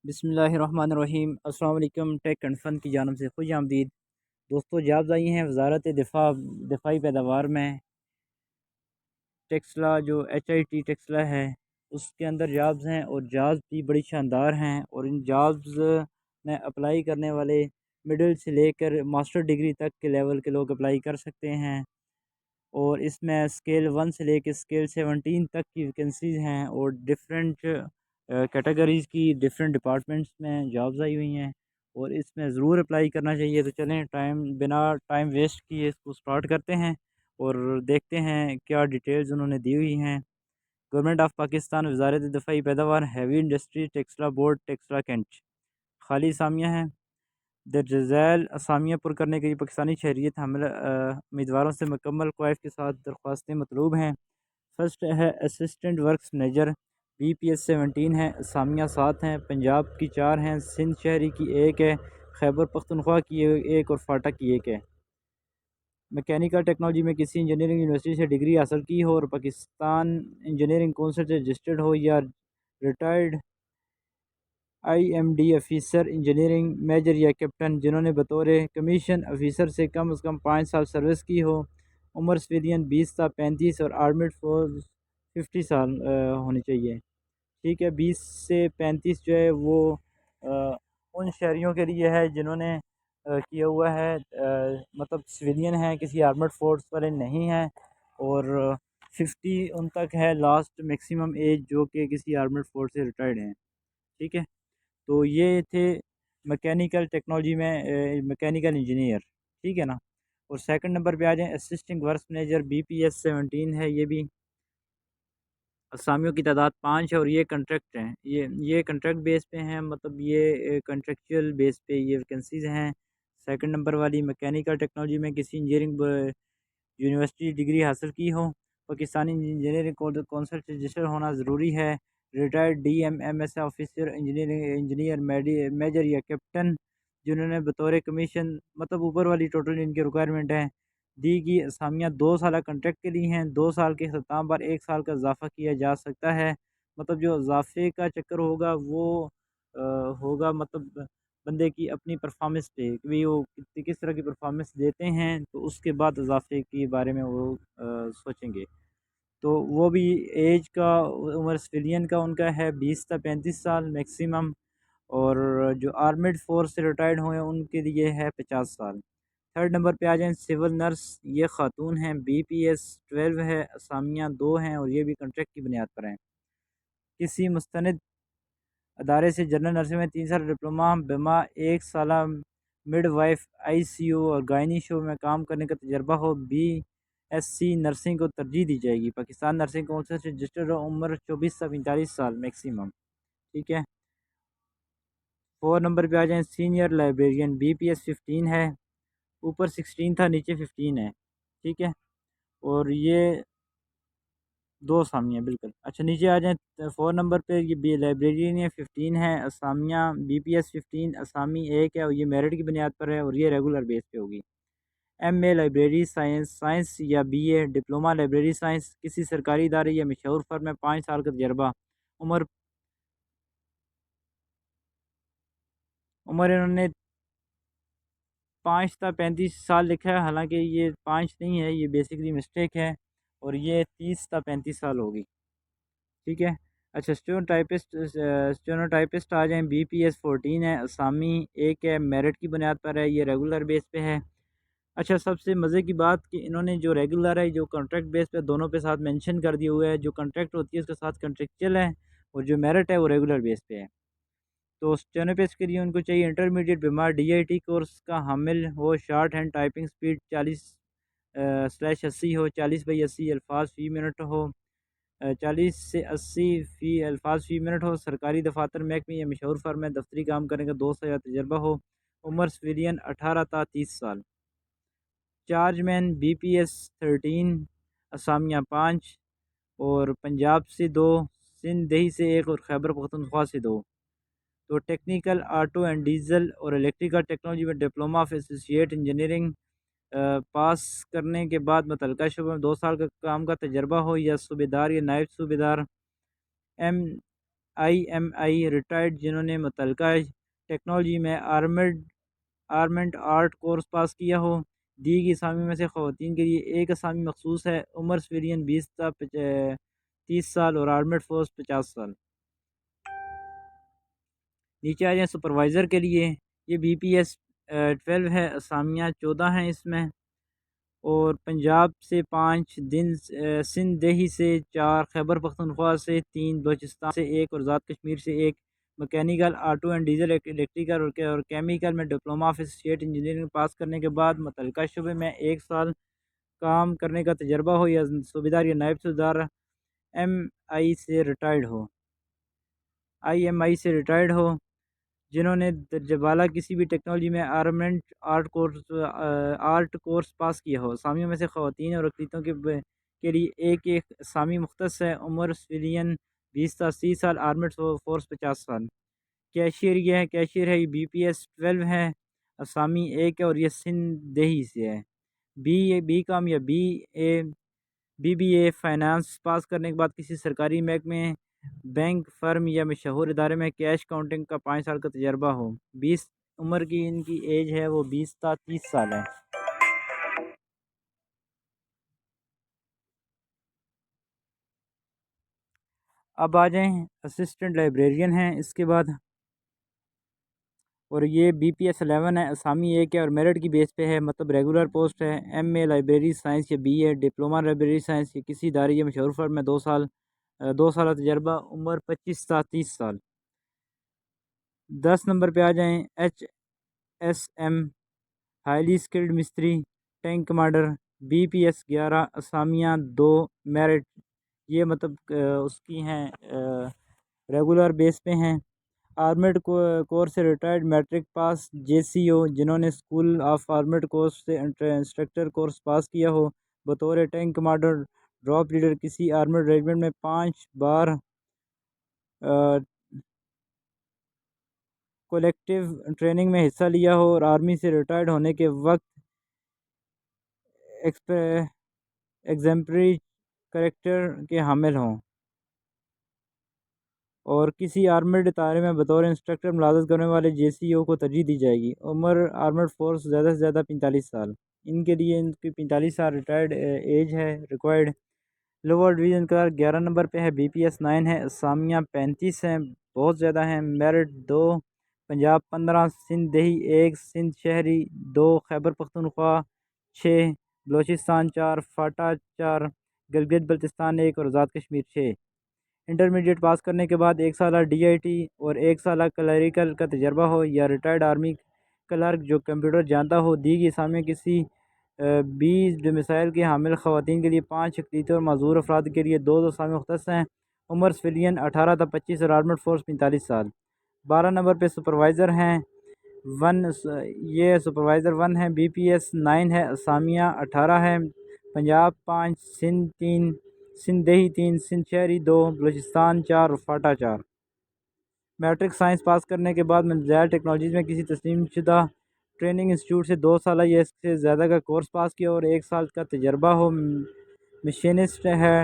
بسم اللہ الرحمن الرحیم۔ السلام علیکم۔ ٹیک اینڈ فن کی جانب سے خوش آمدید دوستو۔ جابز آئی ہیں وزارت دفاعی پیداوار میں ٹیکسلا، جو ایچ آئی ٹی ٹیکسلا ہے اس کے اندر جابز ہیں، اور جابز بھی بڑی شاندار ہیں، اور ان جابز میں اپلائی کرنے والے مڈل سے لے کر ماسٹر ڈگری تک کے لیول کے لوگ اپلائی کر سکتے ہیں، اور اس میں اسکیل 1 سے لے کے اسکیل 17 تک کی ویکنسیز ہیں، اور ڈفرینٹ کیٹیگریز کی ڈفرینٹ ڈپارٹمنٹس میں جابز آئی ہوئی ہیں، اور اس میں ضرور اپلائی کرنا چاہیے۔ تو چلیں بنا ٹائم ویسٹ کیے اس کو سٹارٹ کرتے ہیں اور دیکھتے ہیں کیا ڈیٹیلز انہوں نے دی ہوئی ہیں۔ گورنمنٹ آف پاکستان، وزارت دفاعی پیداوار، heavy industry, Taxila board, Taxila cantt. خالی اسامیہ ہیں۔ ذیل اسامیہ پر کرنے کے لیے پاکستانی شہریت حامل امیدواروں سے مکمل کوائف کے ساتھ درخواستیں مطلوب ہیں۔ فرسٹ ہے assistant works manager, be P S 17 ہے، اسامیہ 7 ہیں۔ پنجاب کی 4 ہیں، سندھ شہری کی 1 ہے، خیبر پختونخوا کی 1 اور فاٹا کی 1 ہے۔ میکینیکل ٹیکنالوجی میں کسی انجینئرنگ یونیورسٹی سے ڈگری حاصل کی ہو اور پاکستان انجینئرنگ کونسل سے رجسٹرڈ ہو، یا retired I M D officer engineering major یا کیپٹن جنہوں نے بطور کمیشن آفیسر سے کم از کم 5 سال سروس کی ہو۔ عمر سویلین 20 تا 35 اور آرمڈ فورس 50 سال ہونی چاہیے۔ ٹھیک ہے، 20 سے 35 جو ہے وہ ان شہریوں کے لیے ہے جنہوں نے کیا ہوا ہے، مطلب سویلین ہیں، کسی آرمڈ فورس والے نہیں ہیں، اور 50 ان تک ہے لاسٹ میکسیمم ایج جو کہ کسی آرمڈ فورس سے ریٹائرڈ ہیں۔ ٹھیک ہے، تو یہ تھے میکینیکل ٹیکنالوجی میں میکینیکل انجینئر۔ ٹھیک ہے نا، اور سیکنڈ نمبر پہ آ جائیں assistant works manager, be P S 17 ہے، یہ بھی اسامیوں کی تعداد 5 ہے، اور یہ کنٹریکٹ ہیں، یہ کنٹریکٹ بیس پہ ہیں، مطلب یہ کنٹریکچوئل بیس پہ یہ ویکنسیز ہیں۔ سیکنڈ نمبر والی میکینیکل ٹیکنالوجی میں کسی انجینئرنگ یونیورسٹی ڈگری حاصل کی ہو، پاکستانی انجینئرنگ کونسل سے رجسٹر ہونا ضروری ہے۔ Retired D M S officer engineer major یا کیپٹن جنہوں نے بطور کمیشن، مطلب اوپر والی ٹوٹل ان کی ریکوائرمنٹ ہے۔ دی گئی اسامیہ 2 سالہ کنٹریکٹ کے لیے ہیں، 2 سال کے اختتام پر 1 سال کا اضافہ کیا جا سکتا ہے۔ مطلب جو اضافے کا چکر ہوگا وہ ہوگا مطلب بندے کی اپنی پرفارمنس پہ کہ وہ کس طرح کی پرفارمنس دیتے ہیں، تو اس کے بعد اضافے کے بارے میں وہ سوچیں گے۔ تو وہ بھی ایج کا، عمر سویلین کا ان کا ہے 20 تا 35 سال میکسیمم، اور جو آرمڈ فورس سے ریٹائرڈ ہوئے ہیں ان کے لیے ہے 50 سال۔ تھرڈ نمبر پہ آ جائیں سول نرس، یہ خاتون ہیں، بی پی ایس 12 ہے، اسامیہ 2 ہیں، اور یہ بھی کنٹریکٹ کی بنیاد پر ہیں۔ کسی مستند ادارے سے جنرل نرسنگ میں 3 سال ڈپلومہ بما 1 سالہ midwife I C U اور گائنی شو میں کام کرنے کا تجربہ ہو، بی ایس سی نرسنگ کو ترجیح دی جائے گی۔ پاکستان نرسنگ کونسل سے رجسٹرڈ عمر 24 سے 45 سال میکسیمم۔ ٹھیک ہے، 4 نمبر پہ آ جائیں senior librarian, be P S 15 ہے، اوپر 16 تھا، نیچے 15 ہے۔ ٹھیک ہے، اور یہ 2 اسامیہ بالکل اچھا۔ نیچے آ جائیں 4 نمبر پہ، یہ بھی لائبریرین 15 ہے، اسامیہ بی پی ایس 15 اسامی 1 ہے، اور یہ میرٹ کی بنیاد پر ہے، اور یہ ریگولر بیس پہ ہوگی۔ ایم اے لائبریری سائنس یا B A diploma library science, کسی سرکاری ادارے یا مشہور فرم میں 5 سال کا تجربہ۔ عمر انہوں نے 5 تا 35 سال لکھا ہے، حالانکہ یہ 5 نہیں ہے، یہ بیسکلی مسٹیک ہے، اور یہ 30 تا 35 سال ہوگی۔ ٹھیک ہے، اچھا اسٹینوٹائپسٹ آ جائیں، بی پی ایس 14 ہے، اسامی 1 ہے، میرٹ کی بنیاد پر ہے، یہ ریگولر بیس پہ ہے۔ اچھا، سب سے مزے کی بات کہ انہوں نے جو ریگولر ہے، جو کانٹریکٹ بیس پہ، دونوں پہ ساتھ مینشن کر دیا ہوا ہے، جو کانٹریکٹ ہوتی ہے اس کے ساتھ کنٹریکچل ہے، اور جو میرٹ ہے وہ ریگولر بیس پہ ہے۔ تو اسٹینوپیسٹ کے لیے ان کو چاہیے انٹرمیڈیٹ بیمار ڈی آئی ٹی کورس کا حامل ہو، شارٹ ہینڈ ٹائپنگ سپیڈ 40/80 ہو، 40/80 الفاظ فی منٹ ہو، 40 سے 80 الفاظ فی منٹ ہو، سرکاری دفاتر محکمے یا مشہور فرم میں دفتری کام کرنے کا 2 سال تجربہ ہو، عمر سویلین 18 تا 30 سال۔ چارج مین، بی پی ایس 13، اسامیہ 5، اور پنجاب سے 2، سندھ دیہی سے 1، اور خیبر پختونخوا سے 2۔ تو ٹیکنیکل آٹو اینڈ ڈیزل اور الیکٹریکل ٹیکنالوجی میں ڈپلومہ آف ایسوسیٹ انجینئرنگ پاس کرنے کے بعد متعلقہ شعبہ میں 2 سال کا کام کا تجربہ ہو، یا صوبے دار یا نائب صوبے دار، ایم IMI ریٹائرڈ جنہوں نے متعلقہ ٹیکنالوجی میں آرمنٹ آرٹ کورس پاس کیا ہو۔ دی گئی اسامی میں سے خواتین کے لیے ایک اسامی مخصوص ہے، عمر سویلین 20 تا 30 سال اور آرمڈ فورس 50 سال۔ نیچے آ جائیں سپروائزر کے لیے، یہ BPS 12 ہے، اسامیہ 14 ہیں اس میں، اور پنجاب سے 5 سندھ دہی سے 4 خیبر پختونخوا سے 3 بلوچستان سے 1 اور ذات کشمیر سے 1۔ Mechanical auto and diesel electrical اور کیمیکل میں ڈپلومہ آف اسٹیٹ انجینئرنگ پاس کرنے کے بعد متعلقہ شعبے میں 1 سال کام کرنے کا تجربہ ہو یا صوبیدار یا نائب صوبیدار IMI سے ریٹائرڈ ہو جنہوں نے درجہ بالا کسی بھی ٹیکنالوجی میں آرٹ کورس پاس کیا ہو۔ اسامیوں میں سے خواتین اور اقلیتوں کے لیے ایک اسامی مختص ہے، عمر سویلین 20 تا 30 سال، آرمڈ فورس 50 سال۔ کیشیئر ہے، یہ BPS 12 ہے، اسامی 1 ہے اور یہ سندھ دہی سے ہے۔ بی کام یا BBA فائنانس پاس کرنے کے بعد کسی سرکاری محکمے، بینک، فرم یا مشہور ادارے میں کیش کاؤنٹنگ کا 5 سال کا تجربہ ہو۔ عمر کی ان کی ایج ہے وہ 20 تا 30 سال ہے۔ اب آ جائیں اسسٹنٹ لائبریرین ہیں اس کے بعد، اور یہ BPS 11 ہے، اسامی 1 ہے اور میرٹ کی بیس پہ ہے، مطلب ریگولر پوسٹ ہے۔ MA لائبریری سائنس یا BA ڈپلومہ لائبریری سائنس یا کسی ادارے یا مشہور فرم میں 2 سالہ تجربہ، عمر 25 تا 30 سال۔ 10 نمبر پہ آ جائیں HSM ہائیلی سکلڈ مستری ٹینک کمانڈر، BPS 11 اسامیہ 2 میرٹ، یہ مطلب اس کی ہیں ریگولر بیس پہ ہیں۔ آرمڈ کورس سے ریٹائرڈ میٹرک پاس JCO جنہوں نے اسکول آف آرمڈ کورس سے انسٹرکٹر کورس پاس کیا ہو، بطور ٹینک کمانڈر ڈراپ لیڈر کسی آرمڈ ریجمنٹ میں 5 بار کولیکٹیو ٹریننگ میں حصہ لیا ہو اور آرمی سے ریٹائرڈ ہونے کے وقت ایگزمپلری کریکٹر کے حامل ہوں، اور کسی آرمڈ ادارے میں بطور انسٹرکٹر ملازمت کرنے والے JCO کو ترجیح دی جائے گی۔ عمر آرمڈ فورس زیادہ سے زیادہ 45 سال، ان کے لیے ان کی 45 سال ریٹائرڈ ایج ہے ریکوائرڈ۔ لوور ڈویژن کا 11 نمبر پہ ہے، BPS 9 ہے، اسامیہ 35 ہیں، بہت زیادہ ہیں۔ میرٹ 2، پنجاب 15، سندھ دہی 1، سندھ شہری 2، خیبر پختونخوا 6، بلوچستان 4، فاٹا 4، گلگت بلتستان 1 اور ذات کشمیر 6۔ انٹرمیڈیٹ پاس کرنے کے بعد 1 سالہ DIT اور 1 سالہ کلریکل کا تجربہ ہو، یا ریٹائرڈ آرمی کلرک جو کمپیوٹر جانتا ہو۔ دی گئی اسامیہ کسی 20 ڈومیسائل کے حامل خواتین کے لیے 5، اقلیتی اور معذور افراد کے لیے 2 اسامی مختص ہیں، عمر سویلین 18 تا 25 اور آرمڈ فورس 45 سال۔ 12 نمبر پہ سپروائزر ہیں 1، یہ سپروائزر 1 ہے، BPS 9 ہے، اسامیہ 18 ہے، پنجاب 5، سندھ 3، سندھ دہی 3، سندھ شہری 2، بلوچستان 4 اور فاٹا 4۔ میٹرک سائنس پاس کرنے کے بعد منظر ٹیکنالوجیز میں کسی تسلیم شدہ ٹریننگ انسٹیٹیوٹ سے 2 سالہ یا اس سے زیادہ کا کورس پاس کیا اور 1 سال کا تجربہ ہو۔ مشینسٹ ہے،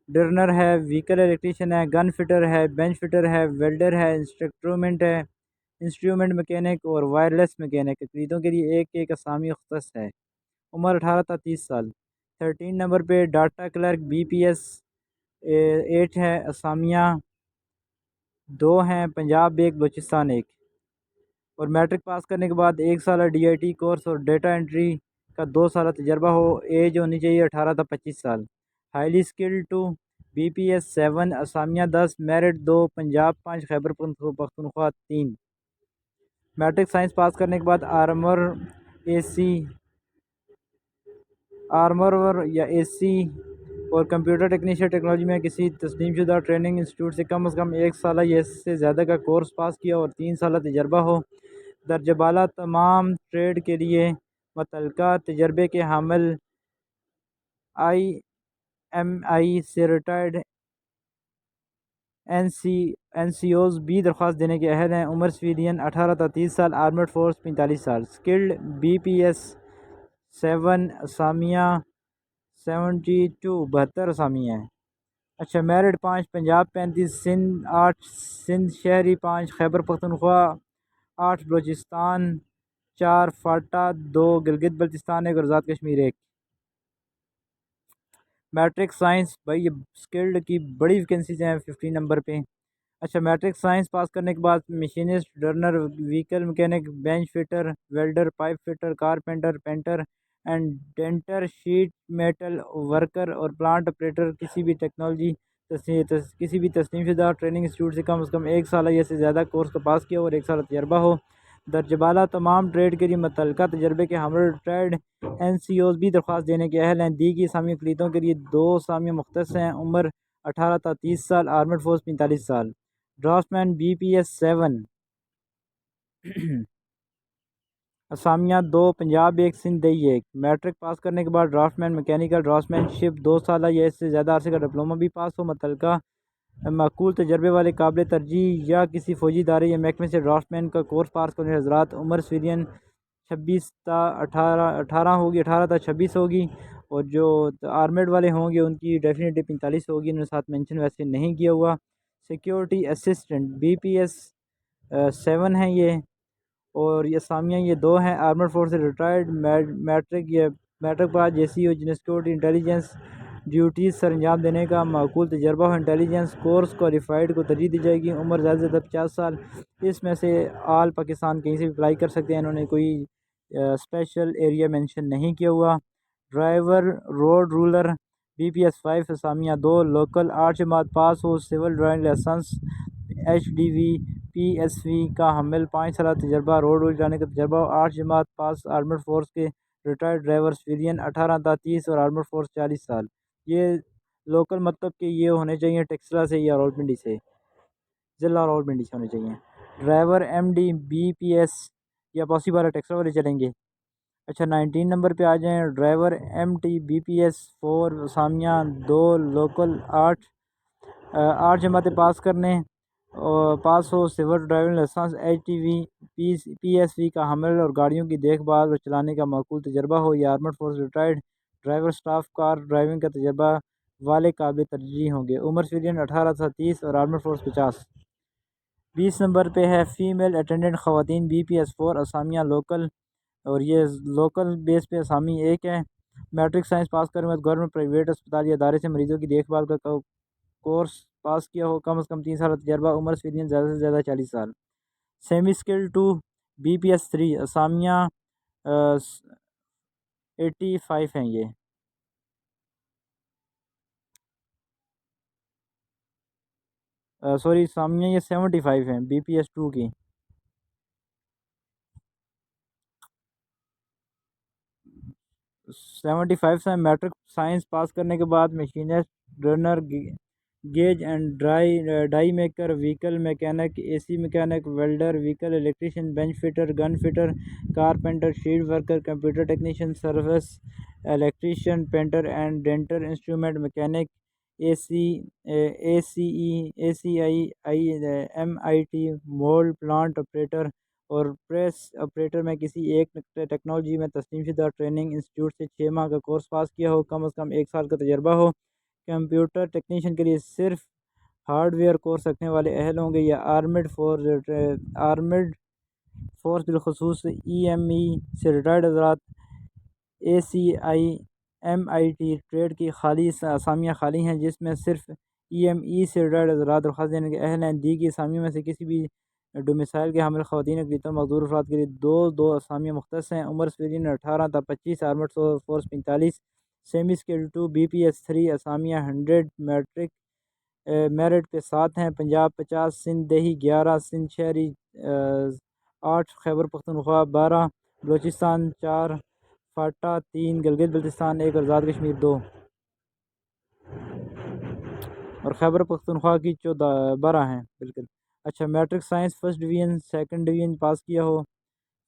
ڈرنر ہے، وہیکل الیکٹریشین ہے، گن فٹر ہے، بینچ فٹر ہے، ویلڈر ہے، انسٹرومنٹ مکینک اور وائرلیس مکینک، اقلیتوں کے لیے ایک اسامی مختص ہے، عمر 18 تا 30 سال۔ 13 نمبر پہ ڈاٹا کلرک BPS 8 ہے، اسامیہ 2 ہیں، پنجاب 1، بلوچستان 1، اور میٹرک پاس کرنے کے بعد 1 سالہ DIT کورس اور ڈیٹا انٹری کا 2 سالہ تجربہ ہو، ایج ہونی چاہیے 18 تا 25 سال۔ Highly skilled 2، BPS 7، اسامیہ 10، merit 2، Punjab 5، Khyber Pakhtunkhwa 3۔ Matric science pass کرنے کے بعد آرمر یا AC اور کمپیوٹر ٹیکنیشین ٹیکنالوجی میں کسی تسلیم شدہ ٹریننگ انسٹیٹیوٹ سے کم از کم 1 سالہ یا اس سے زیادہ کا کورس پاس کیا اور 3 سالہ تجربہ ہو۔ درجہ بالا تمام ٹریڈ کے لیے متعلقہ تجربے کے حامل IMI سے ریٹائرڈ NCOs بھی درخواست دینے کے اہل ہیں، عمر سویلین 18 تا 30 سال، آرمڈ فورس 45 سال۔ سکلڈ BPS 7، اسامیہ 72 اسامیہ ہیں، اچھا میرٹھ 5، پنجاب 35، سندھ 8، سندھ شہری 5، خیبر پختونخوا 8، بلوچستان 4، فاٹا 2، گلگت بلتستان 1 اور آزاد کشمیر 1۔ میٹرک سائنس بھائی یہ اسکلڈ کی بڑی ویکنسیز ہیں 15 نمبر پہ۔ اچھا میٹرک سائنس پاس کرنے کے بعد machinist, turner, vehicle mechanic, bench fitter, welder, pipe fitter, carpenter, painter and denter, sheet metal worker اور پلانٹ آپریٹر کسی بھی کسی بھی تسلیم شدہ ٹریننگ انسٹیٹیوٹ سے کم از کم 1 سالہ یا سے زیادہ کورس کا پاس کیا ہو اور 1 سالہ تجربہ ہو۔ درجہ بالا تمام ٹریڈ کے لیے متعلقہ تجربے کے حامل ریٹائرڈ این سی اوز بھی درخواست دینے کے اہل ہیں۔ دی گئی اسامی اقلیتوں کے لیے 2 اسامیاں مختص ہیں: عمر 18 تا 30 سال، آرمڈ فورس 45 سال۔ Draftsman B P S 7 اسامیہ 2، پنجاب 1، سندھ دیہی 1۔ میٹرک پاس کرنے کے بعد draftsman mechanical draftsmanship 2 سالہ یا اس سے زیادہ عرصے کا ڈپلومہ بھی پاس ہو۔ متعلقہ معقول تجربے والے قابل ترجیح یا کسی فوجی ادارے یا محکمے سے ڈرافٹ مین کا کورس پاس کرنے والے حضرات، عمر سویرین 26 تا 18 ہوگی، 18 تا 26 ہوگی، اور جو آرمیڈ والے ہوں گے ان کی ڈیفینیٹلی 45 ہوگی، انہوں نے ساتھ مینشن ویسے نہیں کیا ہوا۔ Security assistant be P S 7 ہیں یہ، اور یہ اسامیہ یہ 2 ہیں: آرمڈ فورس سے ریٹائرڈ، میٹرک بعد جے سی او جنہیں سیکورٹی انٹیلیجنس ڈیوٹیز سر انجام دینے کا معقول تجربہ ہو۔ انٹیلیجنس کورس کوالیفائڈ کو ترجیح دی جائے گی۔ عمر زیادہ سے زیادہ 50 سال، اس میں سے آل پاکستان کہیں سے بھی اپلائی کر سکتے ہیں، انہوں نے کوئی اسپیشل ایریا مینشن نہیں کیا ہوا۔ Driver road roller B P S 5 اسامیہ 2، لوکل 8 جماعت پاس ہو، civil driving license H D V P S V کا حامل، 5 سالہ تجربہ، روڈ رول چلانے کا تجربہ ہو، 8 جماعت پاس، آرمڈ فورس کے ریٹائرڈ ڈرائیور، سویلین 18 تا 30 اور آرمڈ فورس 40 سال۔ یہ لوکل مطلب کہ یہ ہونے چاہیے ٹیکسلا سے یا راولپنڈی سے، ضلع راولپنڈی سے ہونے چاہیے۔ Driver M D B P S یا پاسبل ہے ٹیکسلا والے چلیں گے۔ اچھا 19 نمبر پہ آ جائیں۔ Driver M T B P S 4 اسامیہ 2، لوکل 8 جماعتیں پاس کرنے اور پاس ہو، civil driving license H T V P S V کا حمل اور گاڑیوں کی دیکھ بھال اور چلانے کا معقول تجربہ ہو، یا armed force retired driver staff car driving کا تجربہ والے قابل ترجیح ہوں گے۔ عمر سویلین 18 تا 30 اور آرمڈ فورس 50۔ 20 نمبر پہ ہے فیمیل اٹینڈنٹ خواتین بی پی ایس 4 اسامیہ لوکل، اور یہ لوکل بیس پہ اسامی 1 ہے۔ میٹرک سائنس پاس کرنے کے بعد گورنمنٹ، پرائیویٹ اسپتال یا ادارے سے مریضوں کی دیکھ بھال کا کورس پاس کیا ہو، کم از کم 3 سال تجربہ، عمر سویلین زیادہ سے زیادہ 40 سال۔ Semi skill 2 be P S 3 اسامیہ 85 ہیں یہ۔ سوری اسامیہ یہ 75 ہیں بی پی ایس 2 کی۔ 75 سے میٹرک سائنس پاس کرنے کے بعد machinist, turner, gauge and die maker, vehicle mechanic, A C mechanic, welder, vehicle electrician, bench fitter, gun fitter, carpenter, sheet worker, computer technician, service electrician, painter and denter, instrument mechanic, A C I M I T, mould plant operator اور press operator میں کسی ایک technology میں تسلیم شدہ training institute سے 6 ماہ کا کورس پاس کیا ہو، کم از کم 1 سال کا تجربہ ہو۔ کمپیوٹر ٹیکنیشین کے لیے صرف ہارڈ ویئر کورس رکھنے والے اہل ہوں گے، یا آرمڈ فورس بالخصوص ای ایم ای سے ریٹائرڈ حضرات۔ A C I M I T trade کی خالی اسامیاں خالی ہیں جس میں صرف ای ایم ای سے ریٹائرڈ حضرات درخواست دینے کے اہل ہیں۔ دی گئی اسامیوں میں سے کسی بھی ڈومیسائل کے حامل خواتین اقلیتوں معذور افراد کے لیے 2 اسامیاں مختص ہیں: عمر سویلین 18 تا 25، armed force 45۔ Semi skill 2 be P S 3 اسامیہ 100 merit پہ 7 ہیں: پنجاب 50، سندھ دیہی 11، سندھ شہری 8، خیبر پختونخوا 12، بلوچستان 4، فاٹا 3، گلگت بلتستان 1 اور آزاد کشمیر 2۔ اور خیبر پختونخوا کی 12 ہیں بالکل۔ اچھا matric science first division second division پاس کیا ہو،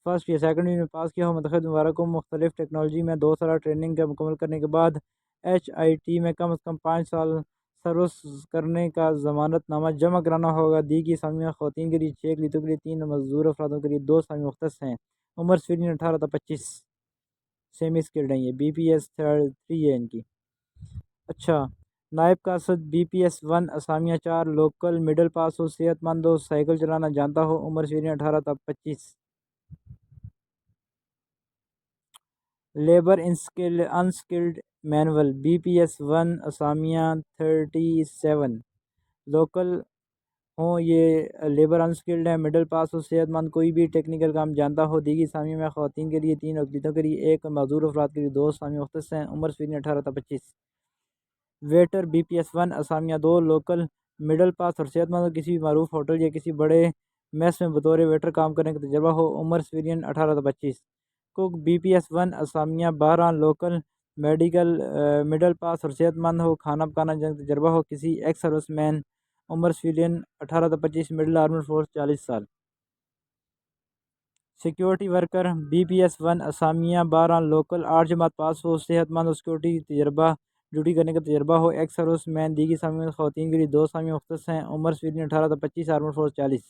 فرسٹ یا سیکنڈ ڈویژن میں پاس کیا ہو، متحدہ مبارک کو مختلف ٹیکنالوجی میں 2 سالہ ٹریننگ کا مکمل کرنے کے بعد ایچ آئی ٹی میں کم از کم 5 سال سروس کرنے کا ضمانت نامہ جمع کرانا ہوگا۔ دی گئی اسامیہ خواتین کے لیے 6 اقلیتوں کے لیے 3 معذور افرادوں کے لیے 2 اسامی مختص ہیں: عمر سویلین 18 تا 25۔ سیمی اسکلڈ ہیں یہ، بی پی ایس 3 ہے ان کی۔ اچھا نائب قاصد BPS-1 اسامیہ 4 لوکل مڈل پاس ہو صحت مند ہو سائیکل چلانا جانتا ہو عمر سیرین 18 تا 25 labour unskilled manual BPS-1 اسامیہ 37 local ہوں یہ لیبر انسکلڈ ہے مڈل پاس ہو صحت مند کوئی بھی ٹیکنیکل کام جانتا ہو دیگی اسامیہ میں خواتین کے لیے 3 اقلیتوں کے لیے 1 اور معذور افراد کے لیے 2 اسامیہ مختص ہیں عمر سیرین 18 تا 25 ویٹر BPS-1 اسامیہ 2 لوکل مڈل پاس اور صحت مند کسی بھی معروف ہوٹل یا کسی بڑے میس میں بطور ویٹر کام کرنے کا تجربہ ہو عمر سیرین 18 تا 25 کوک BPS-1 اسامیہ 12 لوکل میڈیکل مڈل پاس اور صحت مند ہو کھانا پکانا جنگ تجربہ ہو کسی ایکس سروس مین عمر سیرین 18 تا 25 مڈل آرمڈ فورس 40 سال سیکیورٹی ورکر BPS-1 اسامیہ 12 لوکل 8 جماعت پاس ہو صحت مند اور سیکیورٹی تجربہ ڈیوٹی کرنے کا تجربہ ہو ایکس سروس مین دیگی اسامیہ خواتین کے لیے 2 اسامیہ مختص ہیں عمر سیرین 18 تا 25 آرمڈ فورس 40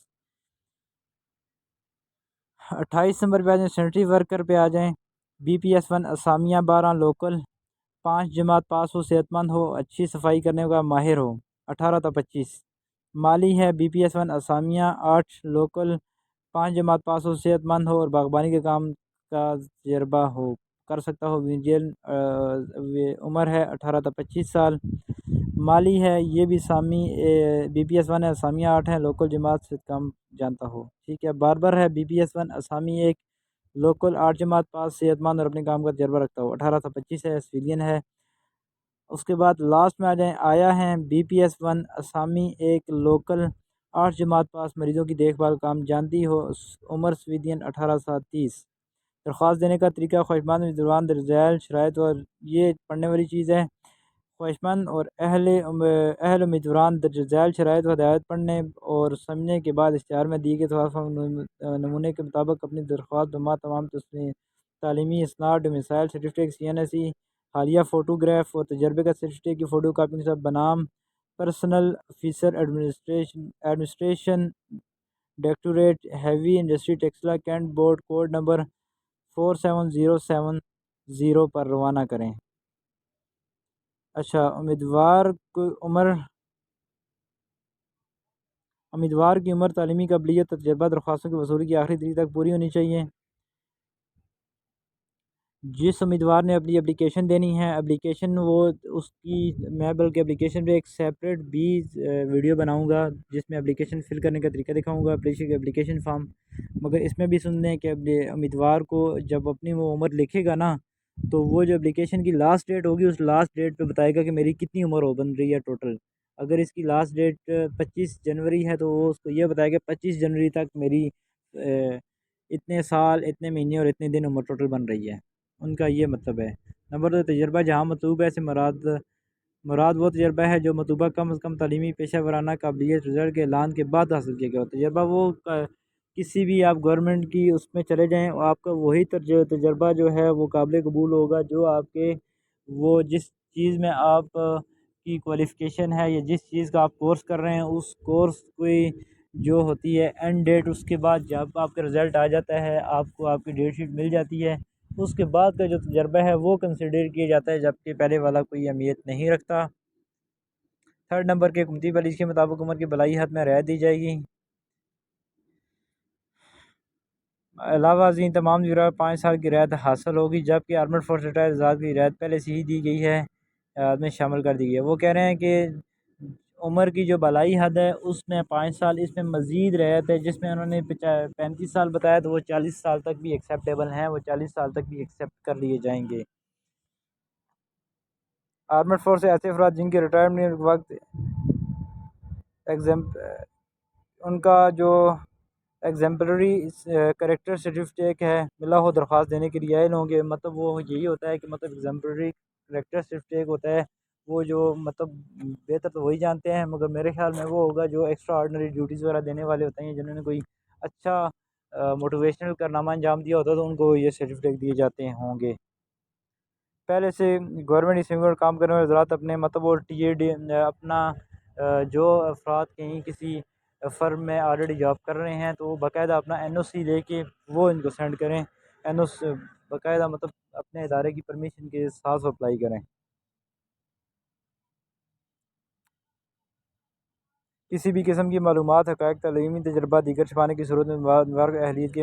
28 نمبر پہ آ جائیں سینیٹری ورکر پہ آ جائیں BPS-1 اسامیہ 12 لوکل 5 جماعت پاس ہو صحت مند ہو اچھی صفائی کرنے کا ماہر ہو 18 تا 25 مالی ہے BPS-1 اسامیہ 8 لوکل 5 جماعت پاس ہو صحت مند ہو اور باغبانی کے کام کا تجربہ ہو کر سکتا ہو ویجین عمر ہے 18 تا 25 سال مالی ہے یہ بھی سامی BPS-1 ہے اسامیہ 8 ہے لوکل جماعت سے کام جانتا ہو ٹھیک ہے باربر ہے BPS-1 اسامی 1 لوکل 8 جماعت پاس صحت مند اور اپنے کام کا تجربہ رکھتا ہو 18 تا 25 ہے سویلین ہے اس کے بعد لاسٹ میں آ جائیں آیا ہیں BPS-1 اسامی 1 لوکل 8 جماعت پاس مریضوں کی دیکھ بھال کام جانتی ہو عمر سویدین 18 تا 30 درخواست دینے کا طریقہ خواہشمند امیدواران درذیل شرائط اور یہ پڑھنے والی چیز ہے خواہشمند اور اہل امیدواران درج ذیل شرائط و ہدایات پڑھنے اور سمجھنے کے بعد اشتہار میں دی گئی نمونے کے مطابق اپنی درخواست بما تمام تعلیمی اسناد ڈومیسائل سرٹیفکیٹ CNSE حالیہ فوٹوگراف اور تجربے کا سرٹیفکیٹ کی فوٹو کاپی کے ساتھ بنام personnel officer administration directorate heavy industry Taxila cantt board code number 47070 پر روانہ کریں اچھا امیدوار کی عمر تعلیمی قابلیت تجربہ درخواستوں کی وصولی کی آخری تاریخ تک پوری ہونی چاہیے جس امیدوار نے اپنی اپلیکیشن دینی ہے اپلیکیشن وہ اس کی میں بلکہ اپلیکیشن پہ ایک سیپریٹ بھی ویڈیو بناؤں گا جس میں اپلیکیشن فل کرنے کا طریقہ دکھاؤں گا اپلیکیشن فارم مگر اس میں بھی سن لیں کہ امیدوار کو جب اپنی وہ عمر لکھے گا نا تو وہ جو اپلیکیشن کی لاسٹ ڈیٹ ہوگی اس لاسٹ ڈیٹ پہ بتائے گا کہ میری کتنی عمر ہو بن رہی ہے ٹوٹل اگر اس کی لاسٹ ڈیٹ 25 جنوری ہے تو وہ اس کو یہ بتائے گا 25 جنوری تک میری اتنے سال اتنے مہینے اور اتنے دن عمر ٹوٹل بن رہی ہے ان کا یہ مطلب ہے نمبر 2 تجربہ جہاں مطلوب ہے سے مراد وہ تجربہ ہے جو مطلوبہ کم از کم تعلیمی پیشہ ورانہ قابلیت رزلٹ کے اعلان کے بعد حاصل کیا گیا تجربہ وہ کسی بھی آپ گورنمنٹ کی اس میں چلے جائیں آپ کا وہی تجربہ جو ہے وہ قابل قبول ہوگا جو آپ کے وہ جس چیز میں آپ کی کوالیفیکیشن ہے یا جس چیز کا آپ کورس کر رہے ہیں اس کورس کوئی جو ہوتی ہے اینڈ ڈیٹ اس کے بعد جب آپ کا رزلٹ آ جاتا ہے آپ کو آپ کی ڈیٹ شیٹ مل جاتی ہے اس کے بعد کا جو تجربہ ہے وہ کنسیڈر کیا جاتا ہے جبکہ پہلے والا کوئی اہمیت نہیں رکھتا 3rd نمبر کے حکومتی پالیسی کے مطابق عمر کی بلائی حد میں رعایت دی جائے گی علاوہ ازیں تمام ذرا 5 سال کی رعایت حاصل ہوگی جبکہ آرمڈ فورس ریٹائر افراد کی رعایت پہلے سے ہی دی گئی ہے میں شامل کر دی گئی ہے وہ کہہ رہے ہیں کہ عمر کی جو بالائی حد ہے اس میں 5 سال اس میں مزید رعایت ہے جس میں انہوں نے 35 سال بتایا تو وہ 40 سال تک بھی ایکسیپٹیبل ہیں وہ 40 سال تک بھی ایکسیپٹ کر لیے جائیں گے آرمڈ فورس سے ایسے افراد جن کے ریٹائرمنٹ وقت ان کا جو ایگزمپلری کریکٹر سرٹیفکیٹ ہے ملا ہو درخواست دینے کے لیے آئل ہوں گے مطلب وہ یہی ہوتا ہے کہ مطلب ایگزمپلری کریکٹر سرٹیفکیٹ ہوتا ہے وہ جو مطلب بہتر تو وہی جانتے ہیں مگر میرے خیال میں وہ ہوگا جو ایکسٹرا آرڈنری ڈیوٹیز وغیرہ دینے والے ہوتے ہیں جنہوں نے کوئی اچھا موٹیویشنل کارنامہ انجام دیا ہوتا ہے تو ان کو یہ سرٹیفکیٹ دیے جاتے ہوں گے پہلے سے گورنمنٹ اسکیم پر کام کرنے والے حضرات اپنے مطلب اور TAD اپنا جو افراد کہیں کسی فرم میں آلریڈی جاب کر رہے ہیں تو وہ باقاعدہ اپنا NOC لے کے وہ ان کو سینڈ کریں NOC باقاعدہ مطلب اپنے ادارے کی پرمیشن کے ساتھ اپلائی کریں کسی بھی قسم کی معلومات، حقائق، تعلیمی تجربات دیگر چھپانے کی صورت میں امیدوار کو اہلیت کے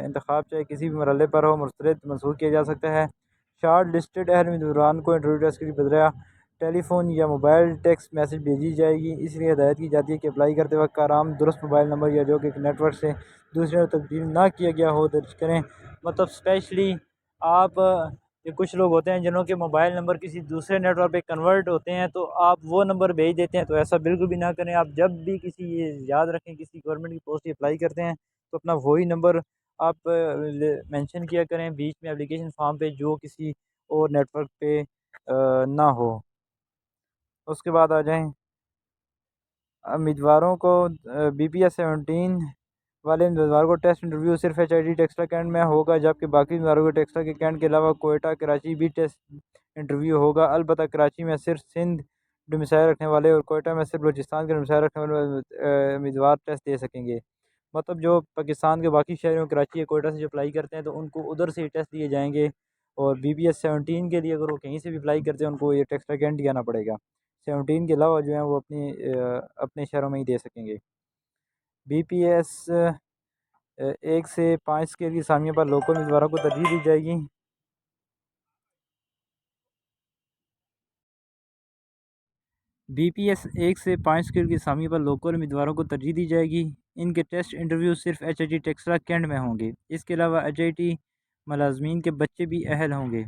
انتخاب چاہے کسی بھی مرحلے پر ہو مسترد منسوخ کیا جا سکتا ہے۔ شارٹ لسٹڈ اہل امیدواران کو انٹرویو ٹیسٹ کے بدلے ٹیلی فون یا موبائل ٹیکسٹ میسج بھیجی جائے گی۔ اس لیے ہدایت کی جاتی ہے کہ اپلائی کرتے وقت کارآمد درست موبائل نمبر یا جو کہ نیٹ ورک سے دوسرے میں تبدیل نہ کیا گیا ہو درج کریں۔ مطلب اسپیشلی آپ یہ کچھ لوگ ہوتے ہیں جنہوں کے موبائل نمبر کسی دوسرے نیٹ ورک پہ کنورٹ ہوتے ہیں تو آپ وہ نمبر بھیج دیتے ہیں، تو ایسا بالکل بھی نہ کریں۔ آپ جب بھی کسی، یہ یاد رکھیں، کسی گورنمنٹ کی پوسٹ اپلائی کرتے ہیں تو اپنا وہی نمبر آپ مینشن کیا کریں بیچ میں اپلیکیشن فارم پہ، جو کسی اور نیٹ ورک پہ نہ ہو۔ اس کے بعد آ جائیں امیدواروں کو بی پی ایس 17 والے امیدوار کو ٹیسٹ انٹرویو صرف H I D Taxila cantt میں ہوگا، جبکہ باقی امیدواروں کو ٹیکسلا کے کینٹ کے علاوہ کوئٹہ، کراچی بھی ٹیسٹ انٹرویو ہوگا۔ البتہ کراچی میں صرف سندھ ڈومیسائل رکھنے والے اور کوئٹہ میں صرف بلوچستان کے ڈومیسائل رکھنے والے امیدوار ٹیسٹ دے سکیں گے۔ مطلب جو پاکستان کے باقی شہروں کراچی یا کوئٹہ سے جو اپلائی کرتے ہیں تو ان کو ادھر سے ہی ٹیسٹ دیے جائیں گے، اور بی پی ایس 17 کے لیے اگر وہ کہیں سے بھی اپلائی کرتے ہیں ان کو یہ ٹیکسلا کینٹ ہی آنا پڑے گا۔ 17 کے علاوہ جو ہیں وہ اپنے شہروں میں ہی دے سکیں گے۔ بی پی ایس 1 سے 5 اسکیل کی اسامیوں پر لوکل امیدواروں کو ترجیح دی جائے گی۔ بی پی ایس 1 سے 5 اسکیل کی اسامیوں پر لوکل امیدواروں کو ترجیح دی جائے گی۔ ان کے ٹیسٹ انٹرویو صرف H I T Taxila cantt میں ہوں گے۔ اس کے علاوہ ایچ آئی ٹی ملازمین کے بچے بھی اہل ہوں گے۔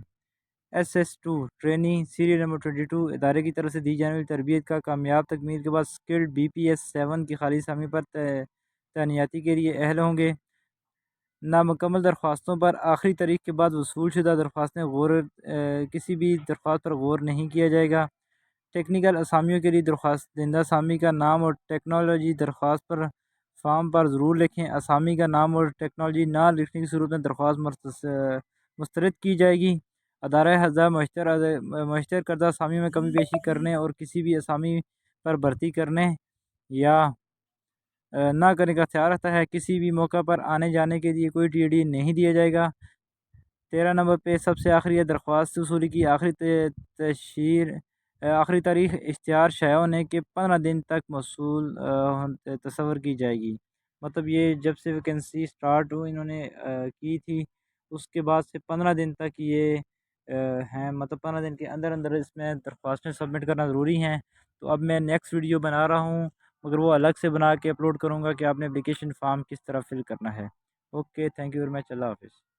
S S 2 trainee serial number 22 ادارے کی طرف سے دی جانے والی تربیت کا کامیاب تکمیل کے بعد اسکلڈ بی پی ایس 7 کی خالی اسامی پر تعیناتی کے لیے اہل ہوں گے۔ نامکمل درخواستوں پر آخری تاریخ کے بعد وصول شدہ درخواستیں کسی بھی درخواست پر غور نہیں کیا جائے گا۔ ٹیکنیکل اسامیوں کے لیے درخواست دہندہ اسامی کا نام اور ٹیکنالوجی درخواست پر فارم پر ضرور لکھیں۔ اسامی کا نام اور ٹیکنالوجی نہ لکھنے کی صورت میں درخواست مسترد کی جائے گی۔ ادارہ ہرزہ مشتر کردہ اسامی میں کمی بیشی کرنے اور کسی بھی اسامی پر بھرتی کرنے یا نہ کرنے کا اختیار رکھتا ہے۔ کسی بھی موقع پر آنے جانے کے لیے کوئی ٹی ڈی نہیں دیا جائے گا۔ 13 نمبر پہ سب سے آخری ہے درخواست وصولی کی آخری تاریخ اشتہار شائع ہونے کے 15 دن تک موصول تصور کی جائے گی۔ مطلب یہ جب سے ویکینسی سٹارٹ ہوئی انہوں نے کی تھی اس کے بعد سے 15 دن تک یہ ہیں، مطلب 15 دن کے اندر اندر اس میں درخواستیں سبمٹ کرنا ضروری ہیں۔ تو اب میں نیکسٹ ویڈیو بنا رہا ہوں مگر وہ الگ سے بنا کے اپلوڈ کروں گا کہ آپ نے اپلیکیشن فارم کس طرح فل کرنا ہے۔ Okay, thank you very much, اللہ حافظ۔